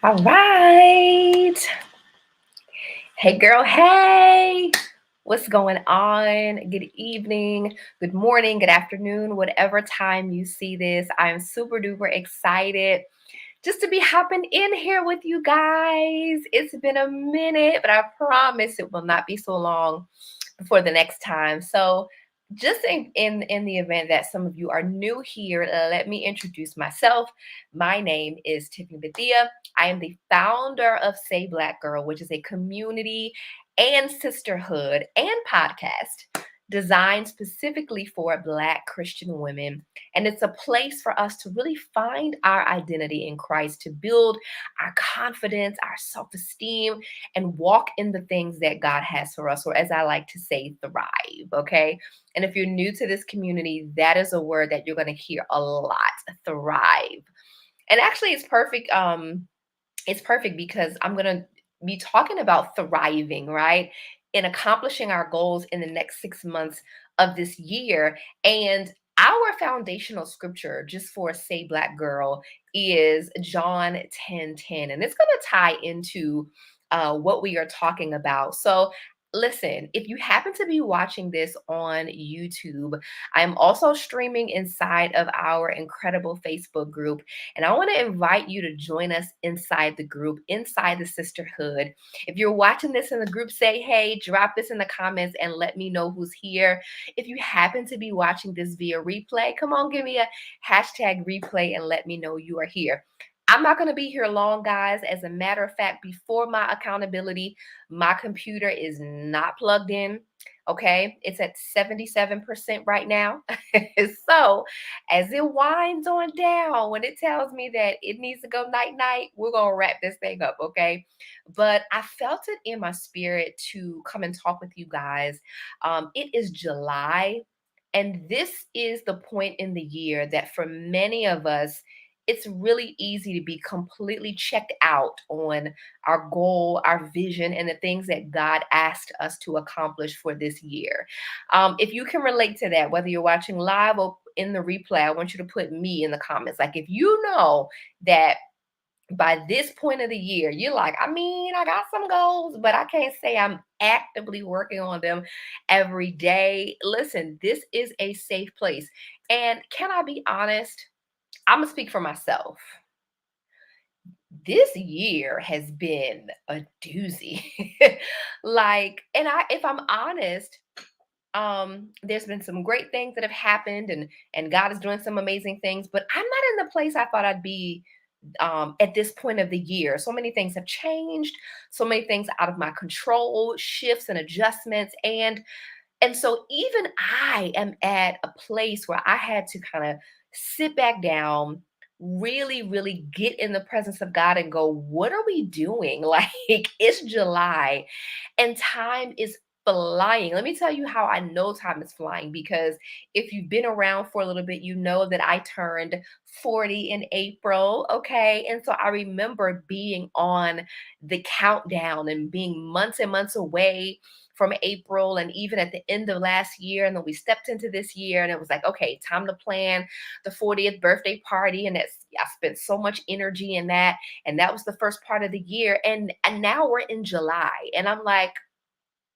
All right. Hey, girl. Hey. What's going on? Good evening, good morning, good afternoon, whatever time you see this. I'm super duper excited just to be hopping in here with you guys. It's been a minute, but I promise it will not be so long before the next time. So, just in the event that some of you are new here, let me introduce myself. My name is Tiffany Bethia. I am the founder of Say Black Girl, which is a community and sisterhood and podcast designed specifically for Black Christian women. And it's a place for us to really find our identity in Christ, to build our confidence, our self esteem, and walk in the things that God has for us, or as I like to say, thrive. Okay. And if you're new to this community, that is a word that you're going to hear a lot, thrive. And actually, it's perfect. It's perfect because I'm going to be talking about thriving, right? In accomplishing our goals in the next 6 months of this year. And our foundational scripture, just for Say Black Girl, is John 10:10. And it's going to tie into what we are talking about. So, listen, if you happen to be watching this on YouTube, I'm also streaming inside of our incredible Facebook group. And I want to invite you to join us inside the group, inside the sisterhood. If you're watching this in the group, say, hey, drop this in the comments and let me know who's here. If you happen to be watching this via replay, come on, give me a hashtag replay and let me know you are here. I'm not going to be here long, guys. As a matter of fact, before my accountability, my computer is not plugged in. Okay. It's at 77% right now. So, as it winds on down, when it tells me that it needs to go night night, we're going to wrap this thing up. Okay. But I felt it in my spirit to come and talk with you guys. It is July. And this is the point in the year that for many of us, it's really easy to be completely checked out on our goal, our vision, and the things that God asked us to accomplish for this year. If you can relate to that, whether you're watching live or in the replay, I want you to put me in the comments. Like, if you know that by this point of the year, you're like, I mean, I got some goals, but I can't say I'm actively working on them every day. Listen, this is a safe place. And can I be honest? I'm going to speak for myself. This year has been a doozy. And if I'm honest, there's been some great things that have happened, and God is doing some amazing things, but I'm not in the place I thought I'd be at this point of the year. So many things have changed, so many things out of my control, shifts and adjustments, and so even I am at a place where I had to kind of sit back down, really, really get in the presence of God and go, what are we doing? Like, it's July and time is flying. Let me tell you how I know time is flying, because if you've been around for a little bit, you know that I turned 40 in April. Okay. And so I remember being on the countdown and being months and months away from April, and even at the end of last year. And then we stepped into this year and it was like, okay, time to plan the 40th birthday party. And I spent so much energy in that. And that was the first part of the year. And now we're in July. And I'm like,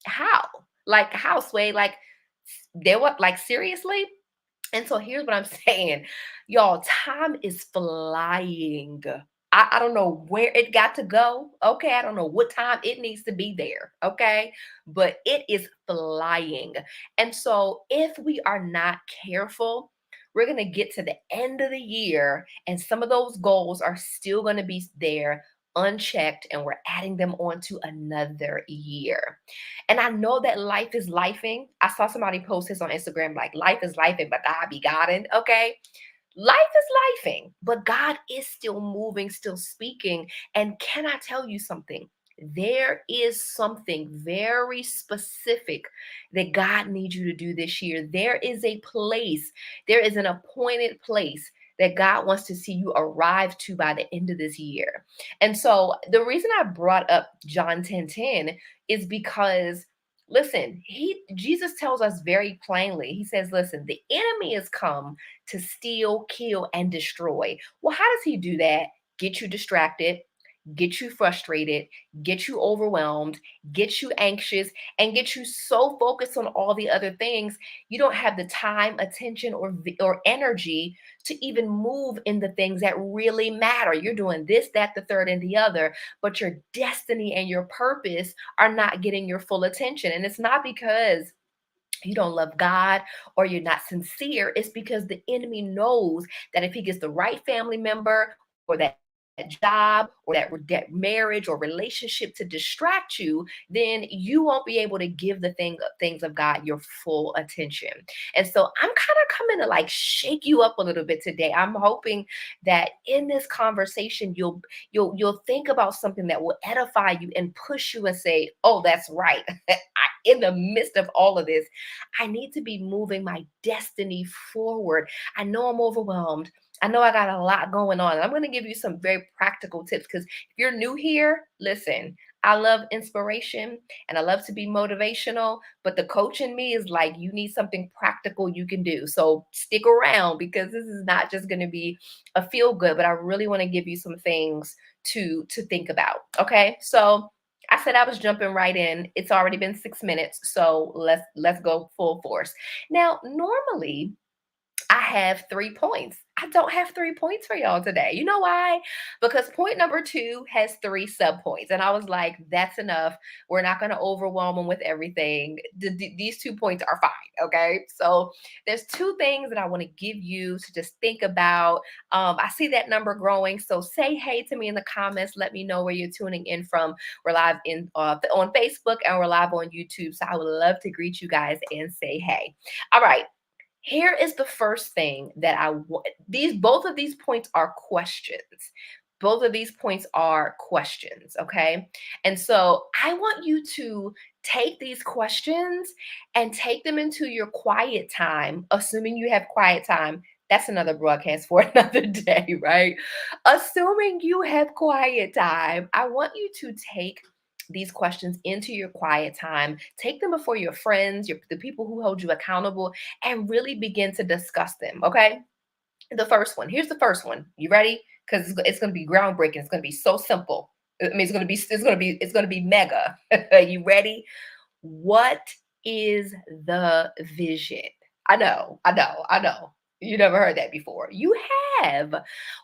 how? Like, how, Sway? Like, they what? Like, seriously? And so here's what I'm saying. Y'all, time is flying. I don't know where it got to go. Okay. I don't know what time it needs to be there. Okay. But it is flying. And so if we are not careful, we're going to get to the end of the year and some of those goals are still going to be there unchecked, and we're adding them on to another year. And I know that life is lifing. I saw somebody post this on Instagram, like, life is lifing, but I be godding. Okay. Life is lifing, but God is still moving, still speaking. And can I tell you something? There is something very specific that God needs you to do this year. There is a place, there is an appointed place that God wants to see you arrive to by the end of this year. And so the reason I brought up John 10:10 is because, listen, Jesus tells us very plainly. He says, listen, the enemy has come to steal, kill, and destroy. Well, how does he do that? Get you distracted, get you frustrated, get you overwhelmed, get you anxious, and get you so focused on all the other things, you don't have the time, attention, or energy to even move in the things that really matter. You're doing this, that, the third, and the other, but your destiny and your purpose are not getting your full attention. And it's not because you don't love God or you're not sincere. It's because the enemy knows that if he gets the right family member or that job or that marriage or relationship to distract you, then you won't be able to give the things of God your full attention. And so I'm kind of coming to like shake you up a little bit today. I'm hoping that in this conversation you'll think about something that will edify you and push you and say, "Oh, that's right." In the midst of all of this, I need to be moving my destiny forward. I know I'm overwhelmed. I know I got a lot going on. And I'm going to give you some very practical tips because if you're new here, listen, I love inspiration and I love to be motivational, but the coach in me is like, you need something practical you can do. So stick around because this is not just going to be a feel good, but I really want to give you some things to think about. Okay. So I said I was jumping right in. It's already been 6 minutes, so let's go full force. Now, normally I have 3 points. I don't have 3 points for y'all today. You know why? Because point number two has three sub points. And I was like, that's enough. We're not going to overwhelm them with everything. These 2 points are fine. Okay. So there's two things that I want to give you to just think about. I see that number growing. So say hey to me in the comments. Let me know where you're tuning in from. We're live on Facebook and we're live on YouTube. So I would love to greet you guys and say hey. All right. Here is the first thing that I want. Both of these points are questions. Both of these points are questions, okay? And so I want you to take these questions and take them into your quiet time, assuming you have quiet time. That's another broadcast for another day, right? Assuming you have quiet time, I want you to take these questions into your quiet time. Take them before your friends, the people who hold you accountable, and really begin to discuss them. Okay. The first one. Here's the first one. You ready? Because it's going to be groundbreaking. It's going to be so simple. I mean, it's going to be mega. You ready? What is the vision? I know. You never heard that before. You have.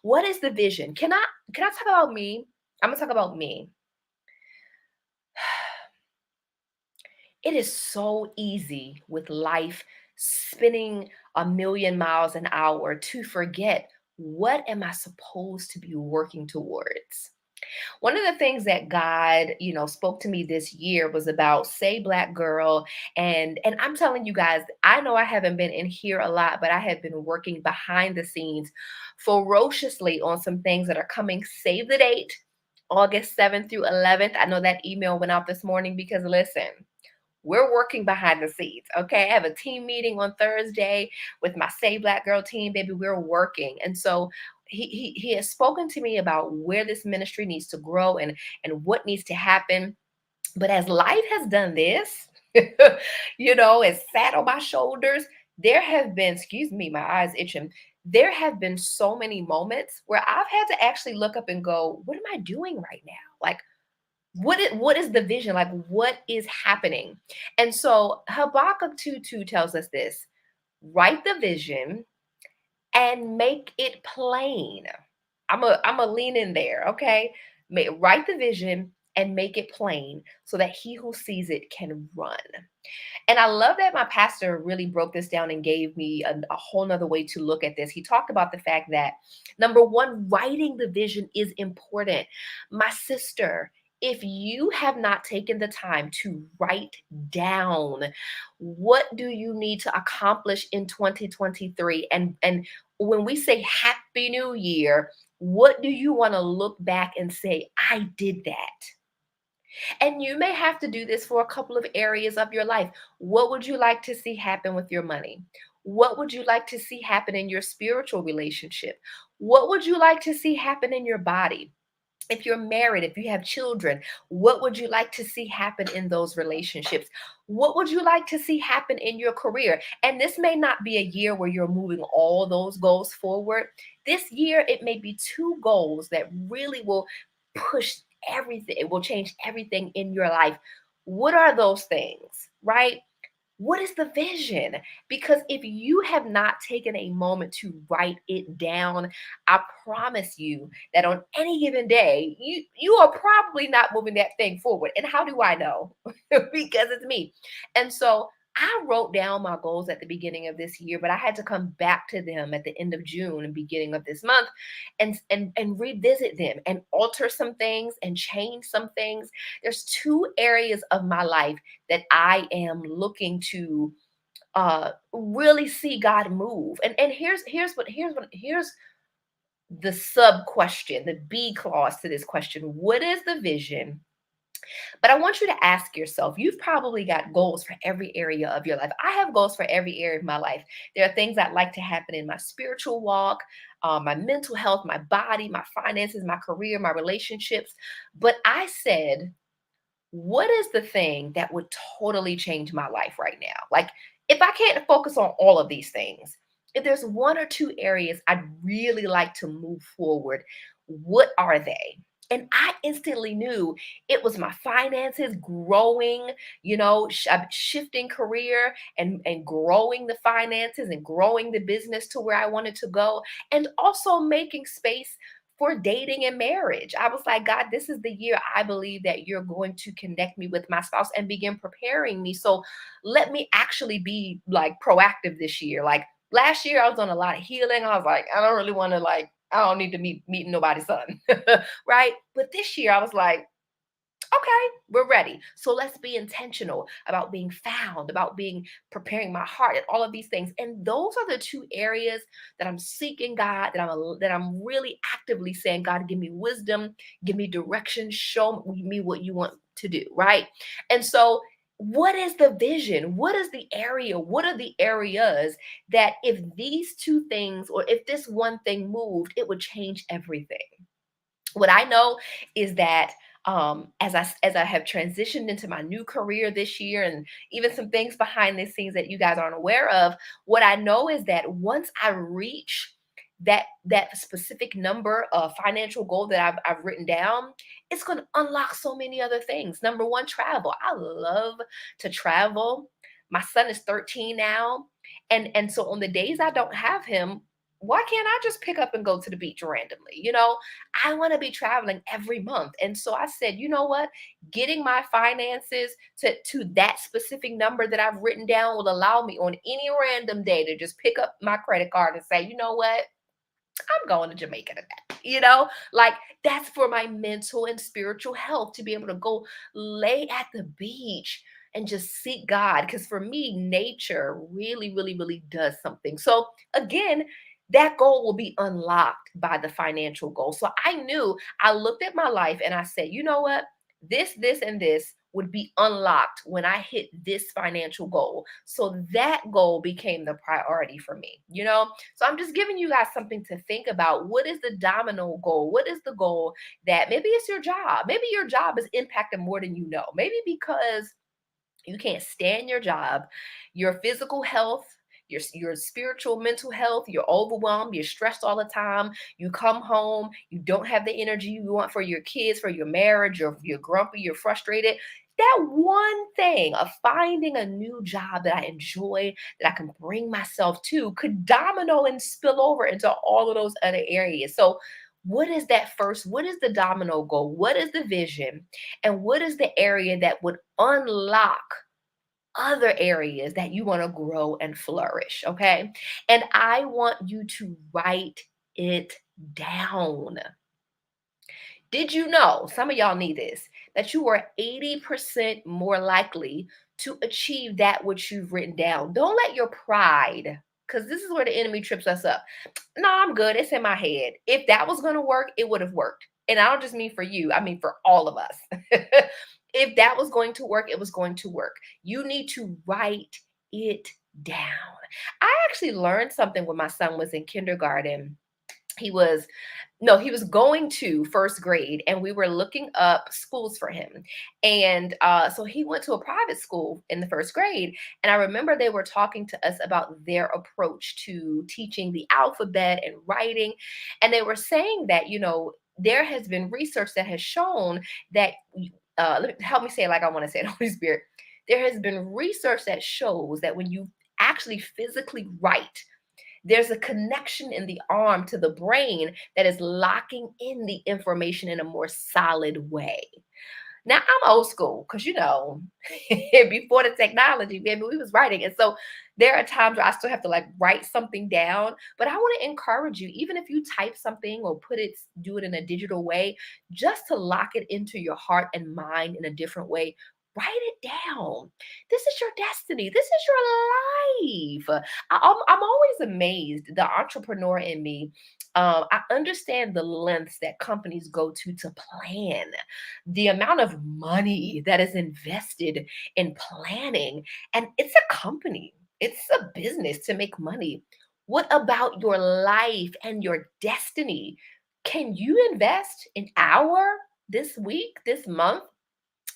What is the vision? Can I talk about me? I'm gonna talk about me. It is so easy with life spinning a million miles an hour to forget, what am I supposed to be working towards? One of the things that God, spoke to me this year was about Say Black Girl. And I'm telling you guys, I know I haven't been in here a lot, but I have been working behind the scenes ferociously on some things that are coming. Save the date, August 7th through 11th. I know that email went out this morning because listen, we're working behind the scenes. Okay. I have a team meeting on Thursday with my Say Black Girl team, baby. We're working. And so he has spoken to me about where this ministry needs to grow and what needs to happen. But as life has done this, it's sat on my shoulders. There have been, excuse me, my eyes itching. There have been so many moments where I've had to actually look up and go, what am I doing right now? Like, what is the vision? Like, what is happening? And so Habakkuk 2:2 tells us this: write the vision and make it plain. I'm a lean in there, okay? Write the vision and make it plain so that he who sees it can run. And I love that my pastor really broke this down and gave me a whole nother way to look at this. He talked about the fact that number one, writing the vision is important. My sister, if you have not taken the time to write down what do you need to accomplish in 2023, and when we say happy new year, what do you want to look back and say, I did that? And you may have to do this for a couple of areas of your life. What would you like to see happen with your money? What would you like to see happen in your spiritual relationship? What would you like to see happen in your body? If you're married, if you have children, what would you like to see happen in those relationships? What would you like to see happen in your career? And this may not be a year where you're moving all those goals forward. This year, it may be two goals that really will push everything, it will change everything in your life. What are those things, right? What is the vision? Because if you have not taken a moment to write it down, I promise you that on any given day, you are probably not moving that thing forward. And how do I know? Because it's me. And so I wrote down my goals at the beginning of this year, but I had to come back to them at the end of June and beginning of this month and revisit them and alter some things and change some things. There's two areas of my life that I am looking to really see God move. And here's the sub question, the B clause to this question. What is the vision? But I want you to ask yourself, you've probably got goals for every area of your life. I have goals for every area of my life. There are things I'd like to happen in my spiritual walk, my mental health, my body, my finances, my career, my relationships. But I said, what is the thing that would totally change my life right now? Like, if I can't focus on all of these things, if there's one or two areas I'd really like to move forward, what are they? And I instantly knew it was my finances growing, shifting career and growing the finances and growing the business to where I wanted to go, and also making space for dating and marriage. I was like, God, this is the year I believe that you're going to connect me with my spouse and begin preparing me. So let me actually be like proactive this year. Like last year, I was on a lot of healing. I was like, I don't really want to I don't need to meet nobody's son. Right. But this year I was like, okay, we're ready. So let's be intentional about being found, about being preparing my heart, and all of these things. And those are the two areas that I'm seeking God, that I'm really actively saying, God, give me wisdom, give me direction, show me what you want to do, right? And so what is the vision? What is the area? What are the areas that if these two things or if this one thing moved, it would change everything? What I know is that as I have transitioned into my new career this year, and even some things behind the scenes that you guys aren't aware of, what I know is that once I reach that specific number of financial goal that I've written down, it's going to unlock so many other things. Number one, travel. I love to travel. My son is 13 now, and so on the days I don't have him, why can't I just pick up and go to the beach randomly? I want to be traveling every month. And so I said, you know what? Getting my finances to that specific number that I've written down will allow me on any random day to just pick up my credit card and say, you know what? I'm going to Jamaica today. Like that's for my mental and spiritual health to be able to go lay at the beach and just seek God. Because for me, nature really, really, really does something. So again, that goal will be unlocked by the financial goal. So I knew, I looked at my life and I said, you know what? This, and this would be unlocked when I hit this financial goal. So that goal became the priority for me. So I'm just giving you guys something to think about. What is the domino goal? What is the goal that maybe it's your job? Maybe your job is impacting more than you know. Maybe because you can't stand your job, your physical health, your spiritual mental health, you're overwhelmed, you're stressed all the time, you come home, you don't have the energy you want for your kids, for your marriage, you're grumpy, you're frustrated. That one thing of finding a new job that I enjoy, that I can bring myself to, could domino and spill over into all of those other areas. So what is that first? What is the domino goal? What is the vision? And what is the area that would unlock other areas that you want to grow and flourish? Okay. And I want you to write it down. Did you know, some of y'all need this, that you are 80% more likely to achieve that which you've written down? Don't let your pride, because this is where the enemy trips us up. No, I'm good. It's in my head. If that was going to work, it would have worked. And I don't just mean for you, I mean for all of us. If that was going to work, it was going to work. You need to write it down. I actually learned something when my son was in kindergarten. He was no, he was going to first grade, and we were looking up schools for him. And so he went to a private school in the first grade. And I remember they were talking to us about their approach to teaching the alphabet and writing. And they were saying that, there has been research that has shown that, help me say it like I want to say it, Holy Spirit. There has been research that shows that when you actually physically write, there's a connection in the arm to the brain that is locking in the information in a more solid way. Now I'm old school because before the technology, baby, we was writing. And so there are times where I still have to like write something down. But I want to encourage you, even if you type something or do it in a digital way, just to lock it into your heart and mind in a different way. Write it down. This is your destiny. This is your life. I'm always amazed. The entrepreneur in me, I understand the lengths that companies go to plan, the amount of money that is invested in planning. And it's a company, it's a business to make money. What about your life and your destiny? Can you invest an hour this week, this month,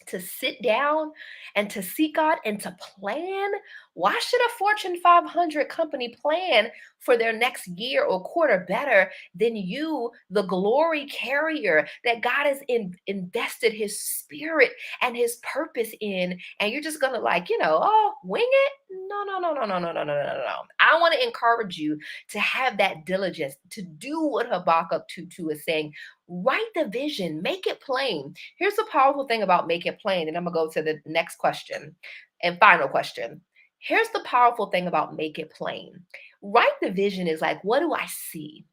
to sit down and to seek God and to plan? Why should a Fortune 500 company plan for their next year or quarter better than you, the glory carrier that God has invested his spirit and his purpose in? And you're just gonna oh, wing it? No, no, no, no, no, no, no, no, no, no, no. I want to encourage you to have that diligence, to do what Habakkuk 2:2 is saying. Write the vision, make it plain. Here's the powerful thing about make it plain, and I'm gonna go to the next question and final question. Here's the powerful thing about make it plain. Write the vision is like, what do I see?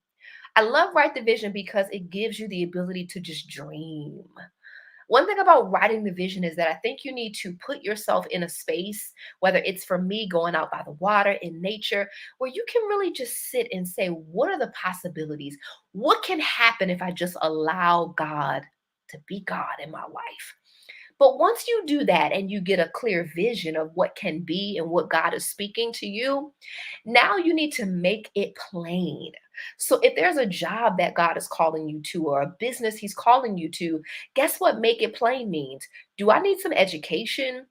I love write the vision because it gives you the ability to just dream. One thing about writing the vision is that I think you need to put yourself in a space, whether it's for me going out by the water in nature, where you can really just sit and say, what are the possibilities? What can happen if I just allow God to be God in my life? But once you do that and you get a clear vision of what can be and what God is speaking to you, now you need to make it plain. So if there's a job that God is calling you to or a business he's calling you to, guess what make it plain means? Do I need some education?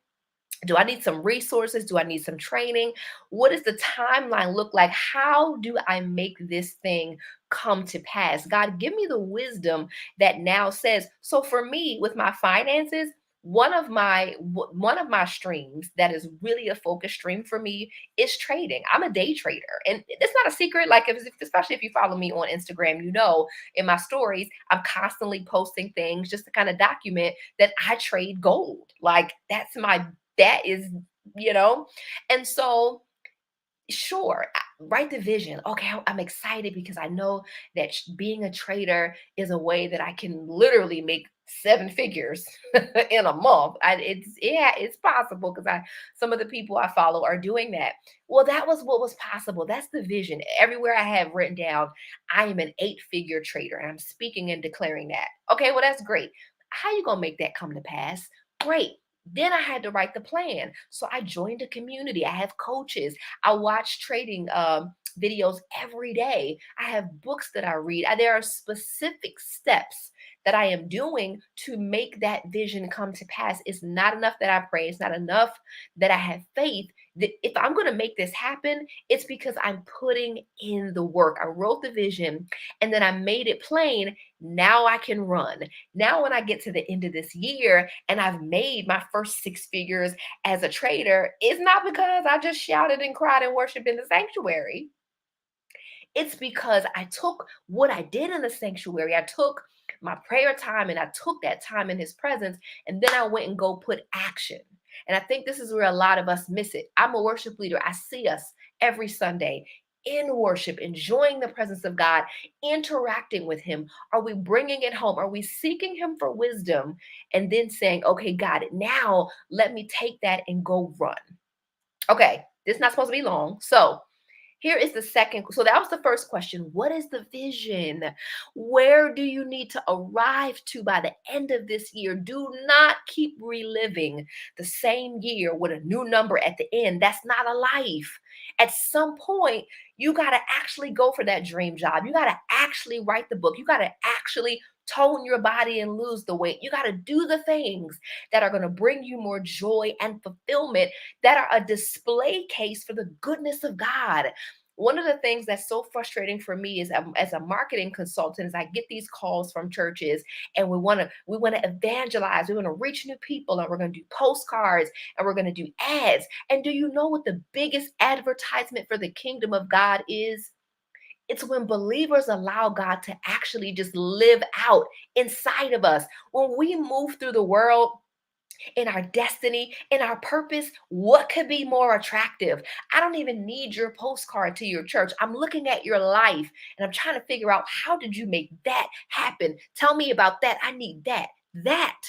Do I need some resources? Do I need some training? What does the timeline look like? How do I make this thing come to pass? God, give me the wisdom that now says, so for me with my finances, one of my streams that is really a focus stream for me is trading. I'm a day trader, and it's not a secret. Like, especially if you follow me on Instagram, in my stories I'm constantly posting things just to kind of document that I trade gold. Like, that is, you know, and so sure, write the vision. Okay, I'm excited because I know that being a trader is a way that I can literally make seven figures in a month. It's possible because I some of the people I follow are doing that. Well, that was what was possible. That's the vision. Everywhere I have written down, I am an eight-figure trader, and I'm speaking and declaring that. Okay, well that's great. How you gonna make that come to pass? Great. Then I had to write the plan. So I joined a community. I have coaches. I watch trading videos every day. I have books that I read. There are specific steps that I am doing to make that vision come to pass. It's not enough that I pray. It's not enough that I have faith. That if I'm going to make this happen, it's because I'm putting in the work. I wrote the vision and then I made it plain. Now I can run. Now, when I get to the end of this year and I've made my first six figures as a trader, it's not because I just shouted and cried and worshiped in the sanctuary. It's because I took what I did in the sanctuary. I took my prayer time and I took that time in his presence, and then I went and go put action. And I think this is where a lot of us miss it. I'm a worship leader. I see us every Sunday in worship, enjoying the presence of God, interacting with him. Are we bringing it home? Are we seeking him for wisdom and then saying, okay, got it. Now let me take that and go run. Okay, this is not supposed to be long. So here is the second. So that was the first question. What is the vision? Where do you need to arrive to by the end of this year? Do not keep reliving the same year with a new number at the end. That's not a life. At some point, you got to actually go for that dream job. You got to actually write the book. You got to actually tone your body and lose the weight. You got to do the things that are going to bring you more joy and fulfillment, that are a display case for the goodness of God. One of the things that's so frustrating for me is as a marketing consultant is I get these calls from churches and we want to evangelize, we want to reach new people, and we're going to do postcards and we're going to do ads. And do you know what the biggest advertisement for the kingdom of God is? It's when believers allow God to actually just live out inside of us. When we move through the world in our destiny, in our purpose, what could be more attractive? I don't even need your postcard to your church. I'm looking at your life and I'm trying to figure out, how did you make that happen? Tell me about that. I need that. That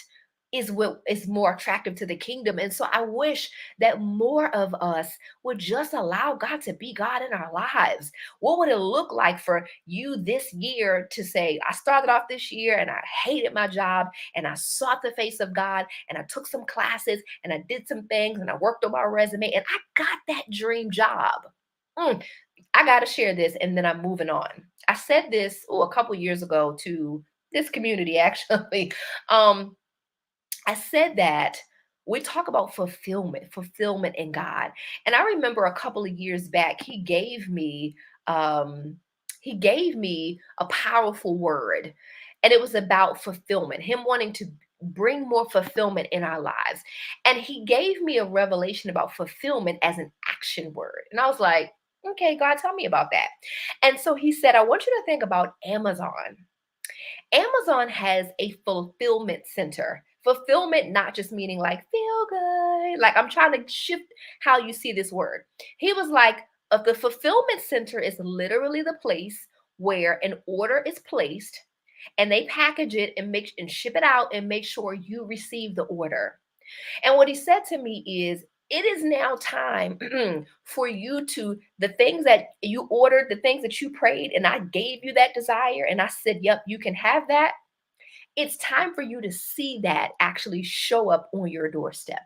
is what is more attractive to the kingdom. And so I wish that more of us would just allow God to be God in our lives. What would it look like for you this year to say, I started off this year and I hated my job and I sought the face of God and I took some classes and I did some things and I worked on my resume and I got that dream job. Mm, I got to share this and then I'm moving on. I said this a couple years ago to this community actually. Um, I said that we talk about fulfillment in God. And I remember a couple of years back, um, he gave me a powerful word. And it was about fulfillment, him wanting to bring more fulfillment in our lives. And he gave me a revelation about fulfillment as an action word. And I was like, okay, God, tell me about that. And so he said, I want you to think about Amazon. Amazon has a fulfillment center. Fulfillment, not just meaning like feel good. Like I'm trying to shift how you see this word. He was like, the fulfillment center is literally the place where an order is placed and they package it and make and ship it out and make sure you receive the order. And what he said to me is, it is now time for you to, the things that you ordered, the things that you prayed, and I gave you that desire, and I said, yep, you can have that. It's time for you to see that actually show up on your doorstep.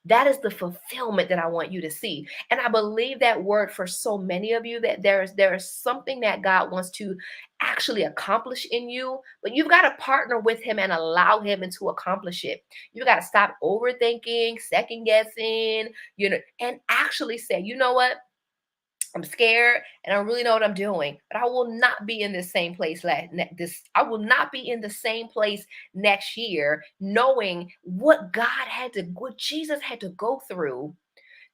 That is the fulfillment that I want you to see. And I believe that word for so many of you, that there is something that God wants to actually accomplish in you, but you've got to partner with him and allow him to accomplish it. You got to stop overthinking, second guessing, and actually say, you know what? I'm scared and I really know what I'm doing, but I will not be in the same place I will not be in the same place next year, knowing what Jesus had to go through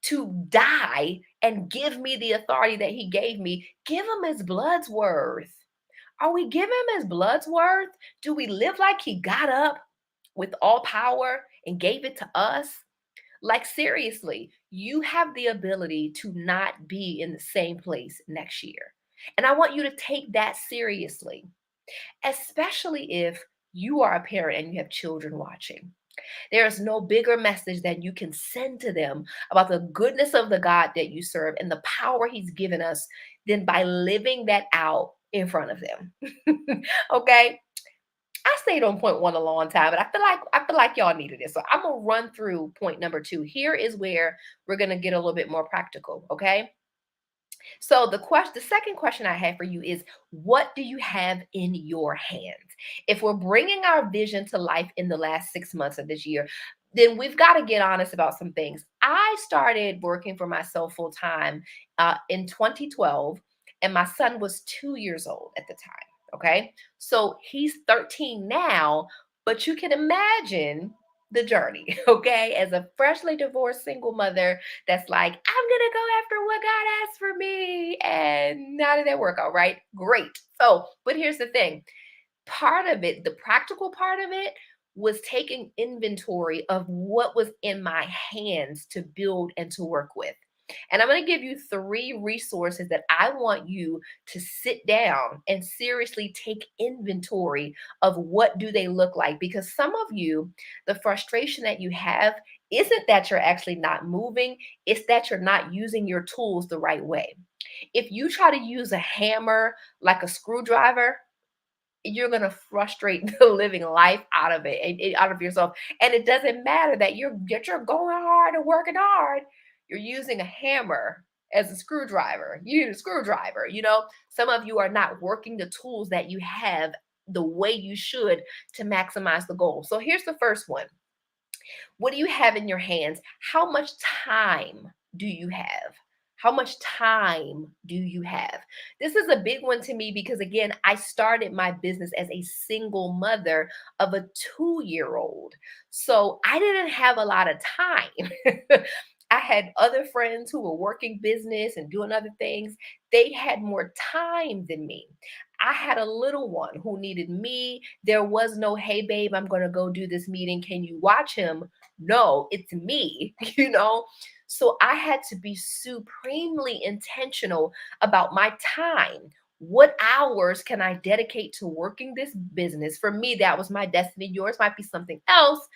to die and give me the authority that he gave me. Give him his blood's worth. Are we giving him his blood's worth? Do we live like he got up with all power and gave it to us? Like, seriously, you have the ability to not be in the same place next year. And I want you to take that seriously, especially if you are a parent and you have children watching. There is no bigger message that you can send to them about the goodness of the God that you serve and the power he's given us than by living that out in front of them. Okay? I stayed on point one a long time, but I feel like y'all needed it. So I'm gonna run through point number two. Here is where we're gonna get a little bit more practical. Okay. So the second question I have for you is, what do you have in your hands? If we're bringing our vision to life in the last 6 months of this year, then we've got to get honest about some things. I started working for myself full time in 2012, and my son was 2 years old at the time. Okay, so he's 13 now, but you can imagine the journey. Okay, as a freshly divorced single mother that's like, I'm gonna go after what God has for me. And how did that work out? Right? Great. So, but here's the thing, part of it, the practical part of it, was taking inventory of what was in my hands to build and to work with. And I'm going to give you three resources that I want you to sit down and seriously take inventory of what do they look like, because some of you, the frustration that you have isn't that you're actually not moving, it's that you're not using your tools the right way. If you try to use a hammer like a screwdriver, you're going to frustrate the living life out of it and out of yourself. And it doesn't matter that you're going hard and working hard. You're using a hammer as a screwdriver. You need a screwdriver. Some of you are not working the tools that you have the way you should to maximize the goal. So here's the first one. What do you have in your hands? How much time do you have? How much time do you have? This is a big one to me because, again, I started my business as a single mother of a 2-year-old. So I didn't have a lot of time. I had other friends who were working business and doing other things. They had more time than me. I had a little one who needed me. There was no, hey, babe, I'm going to go do this meeting. Can you watch him? No, it's me, you know? So I had to be supremely intentional about my time. What hours can I dedicate to working this business? For me, that was my destiny. Yours might be something else.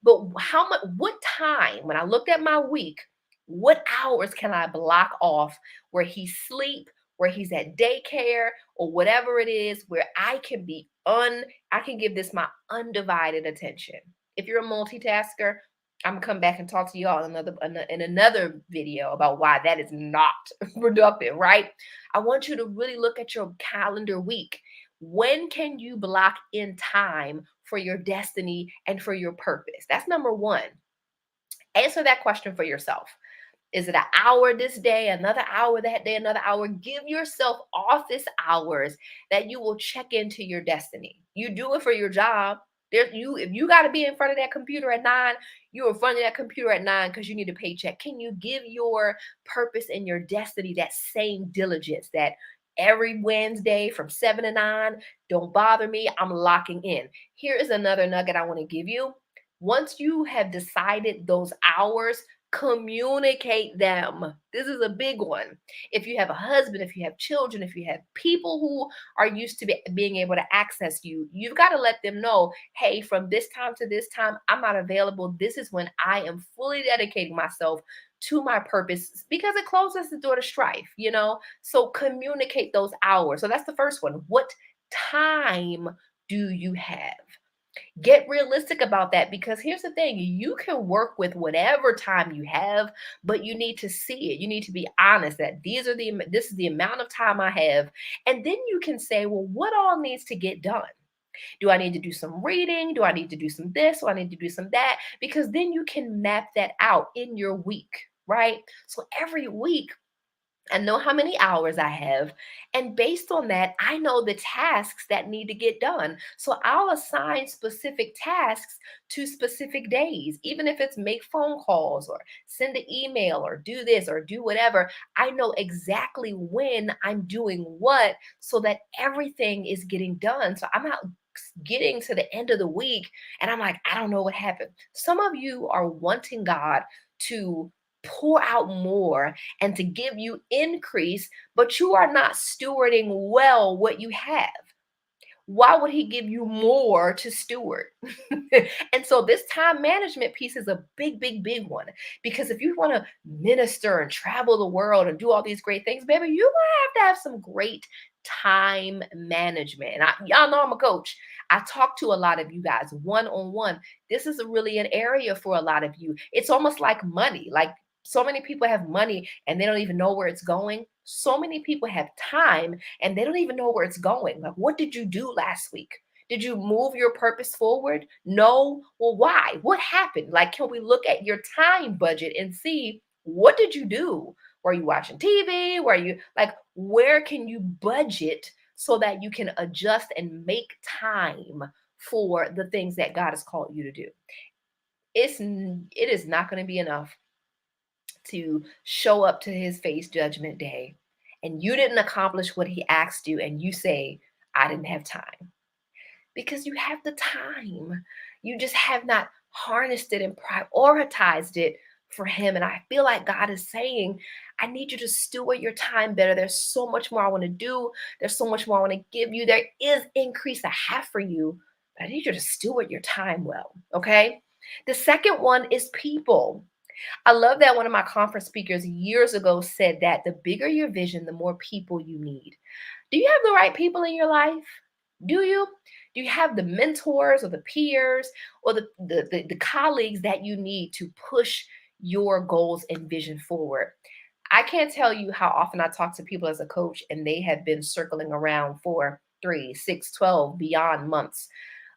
But how much, what time, when I looked at my week, what hours can I block off where he sleep, where he's at daycare, or whatever it is, where I can I can give this my undivided attention. If you're a multitasker, I'm gonna come back and talk to y'all in another video about why that is not productive, right? I want you to really look at your calendar week. When can you block in time for your destiny and for your purpose? That's number one. Answer that question for yourself. Is it an hour this day, another hour that day, another hour? Give yourself office hours that you will check into your destiny. You do it for your job. If you got to be in front of that computer at 9, you're in front of that computer at 9 because you need a paycheck. Can you give your purpose and your destiny that same diligence that every Wednesday from 7 to 9, don't bother me, I'm locking in? Here is another nugget I want to give you. Once you have decided those hours, communicate them. This is a big one. If you have a husband, if you have children, if you have people who are used to being able to access you, you've got to let them know, hey, from this time to this time, I'm not available. This is when I am fully dedicating myself to my purpose because it closes the door to strife, you know? So communicate those hours. So that's the first one. What time do you have? Get realistic about that because here's the thing, you can work with whatever time you have, but you need to see it. You need to be honest that this is the amount of time I have, and then you can say, well, what all needs to get done? Do I need to do some reading? Do I need to do some this? Do I need to do some that? Because then you can map that out in your week, right? So every week I know how many hours I have. And based on that, I know the tasks that need to get done. So I'll assign specific tasks to specific days, even if it's make phone calls or send an email or do this or do whatever. I know exactly when I'm doing what so that everything is getting done. So I'm not getting to the end of the week and I'm like, I don't know what happened. Some of you are wanting God to pour out more and to give you increase, but you are not stewarding well what you have. Why would he give you more to steward? And so this time management piece is a big, big, big one. Because if you want to minister and travel the world and do all these great things, baby, you're gonna have some great time management. And y'all know I'm a coach. I talk to a lot of you guys one-on-one. This is really an area for a lot of you. It's almost like money. Like so many people have money and they don't even know where it's going. So many people have time and they don't even know where it's going. Like, what did you do last week? Did you move your purpose forward? No. Well, why? What happened? Like, can we look at your time budget and see what did you do? Were you watching TV? Were you like, where can you budget so that you can adjust and make time for the things that God has called you to do? It is not going to be enough to show up to his face judgment day and you didn't accomplish what he asked you and you say, I didn't have time. Because you have the time. You just have not harnessed it and prioritized it for him. And I feel like God is saying, I need you to steward your time better. There's so much more I want to do. There's so much more I want to give you. There is increase I have for you, but I need you to steward your time well. Okay. The second one is people. I love that one of my conference speakers years ago said that the bigger your vision, the more people you need. Do you have the right people in your life? Do you? Do you have the mentors or the peers or the colleagues that you need to push your goals and vision forward? I can't tell you how often I talk to people as a coach and they have been circling around for 3, 6, 12 beyond months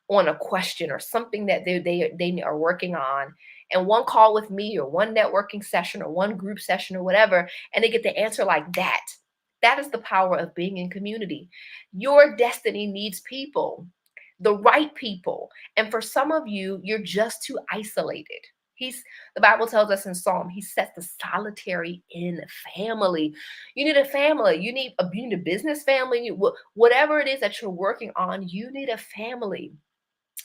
on a question or something that they are working on. and one call with me or one networking session or one group session or whatever, and they get the answer like that. That is the power of being in community. Your destiny needs people, the right people. And for some of you, you're just too isolated. He's the Bible tells us in Psalm, he sets the solitary in family. You need a family. You need a business family. Whatever it is that you're working on, you need a family.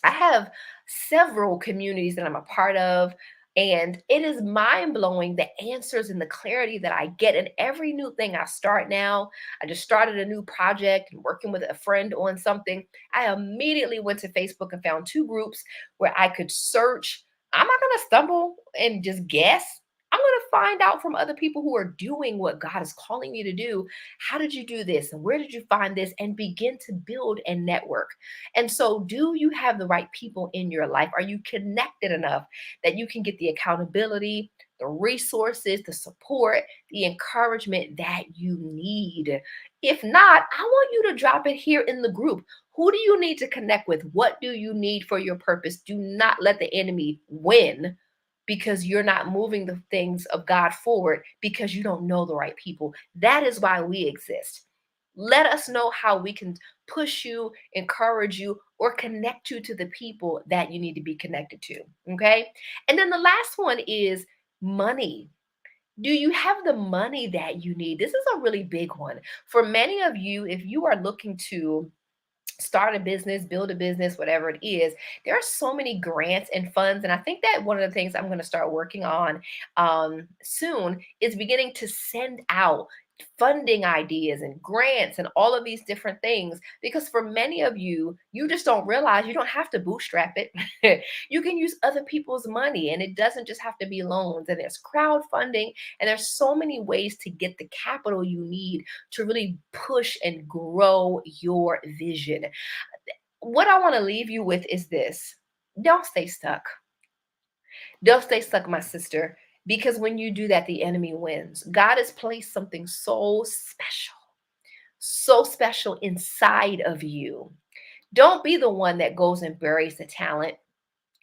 I have several communities that I'm a part of, and it is mind blowing the answers and the clarity that I get in every new thing I start now. I just started a new project and working with a friend on something. I immediately went to Facebook and found two groups where I could search. I'm not going to stumble and just guess. I'm going to find out from other people who are doing what God is calling me to do. How did you do this? And where did you find this? And begin to build and network. And so, do you have the right people in your life? Are you connected enough that you can get the accountability, the resources, the support, the encouragement that you need? If not, I want you to drop it here in the group. Who do you need to connect with? What do you need for your purpose? Do not let the enemy win because you're not moving the things of God forward because you don't know the right people. That is why we exist. Let us know how we can push you, encourage you, or connect you to the people that you need to be connected to. Okay. And then the last one is money. Do you have the money that you need? This is a really big one. For many of you, if you are looking to start a business, build a business, whatever it is, there are so many grants and funds. And I think that one of the things I'm going to start working on soon is beginning to send out funding ideas and grants and all of these different things, because for many of you, you just don't realize you don't have to bootstrap it. You can use other people's money, and it doesn't just have to be loans, and there's crowdfunding, and there's so many ways to get the capital you need to really push and grow your vision. What I want to leave you with is this: don't stay stuck. Don't stay stuck, my sister, because when you do that, the enemy wins. God has placed something so special inside of you. Don't be the one that goes and buries the talent.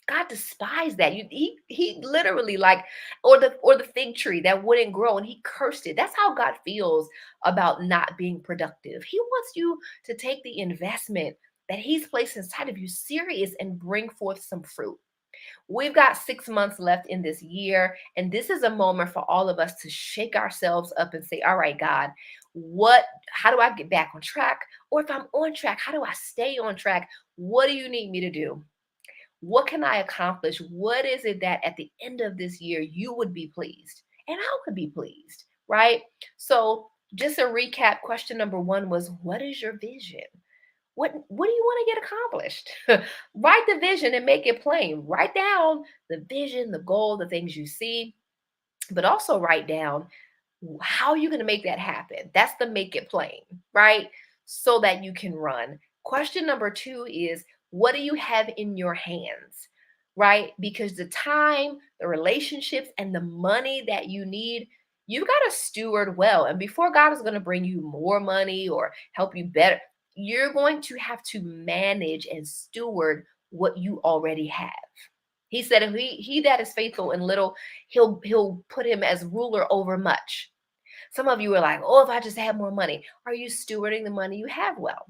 God despised that. He literally, like, or the fig tree that wouldn't grow and he cursed it. That's how God feels about not being productive. He wants you to take the investment that he's placed inside of you serious and bring forth some fruit. We've got 6 months left in this year, and this is a moment for all of us to shake ourselves up and say, all right, God, how do I get back on track? Or if I'm on track, how do I stay on track? What do you need me to do? What can I accomplish? What is it that at the end of this year you would be pleased? And I would be pleased, right? So, just a recap, question number one was, what is your vision? What do you want to get accomplished? Write the vision and make it plain. Write down the vision, the goal, the things you see, but also write down how you're going to make that happen. That's the make it plain, right? So that you can run. Question number two is, what do you have in your hands? Right? Because the time, the relationships, and the money that you need, you've got to steward well. And before God is going to bring you more money or help you better, you're going to have to manage and steward what you already have. He said, if he that is faithful in little, he'll put him as ruler over much. Some of you are like, oh, if I just had more money. Are you stewarding the money you have well?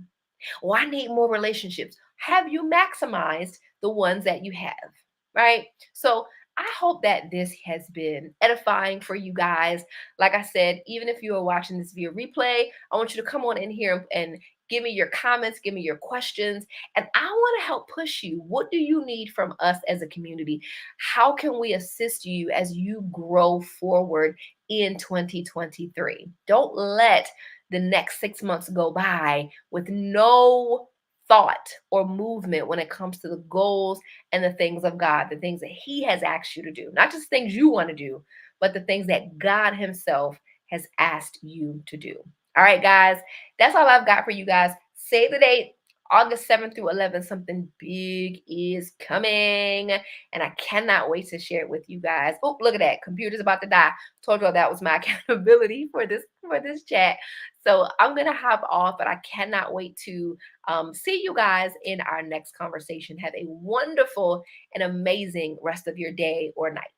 Oh, I need more relationships. Have you maximized the ones that you have? Right? So I hope that this has been edifying for you guys. Like I said, even if you are watching this via replay, I want you to come on in here and give me your comments, give me your questions, and I want to help push you. What do you need from us as a community? How can we assist you as you grow forward in 2023? Don't let the next 6 months go by with no thought or movement when it comes to the goals and the things of God, the things that He has asked you to do, not just things you want to do, but the things that God Himself has asked you to do. All right, guys, that's all I've got for you guys. Save the date. August 7th through 11th, something big is coming, and I cannot wait to share it with you guys. Oh, look at that. Computer's about to die. Told you that was my accountability for this chat. So I'm gonna hop off, but I cannot wait to see you guys in our next conversation. Have a wonderful and amazing rest of your day or night.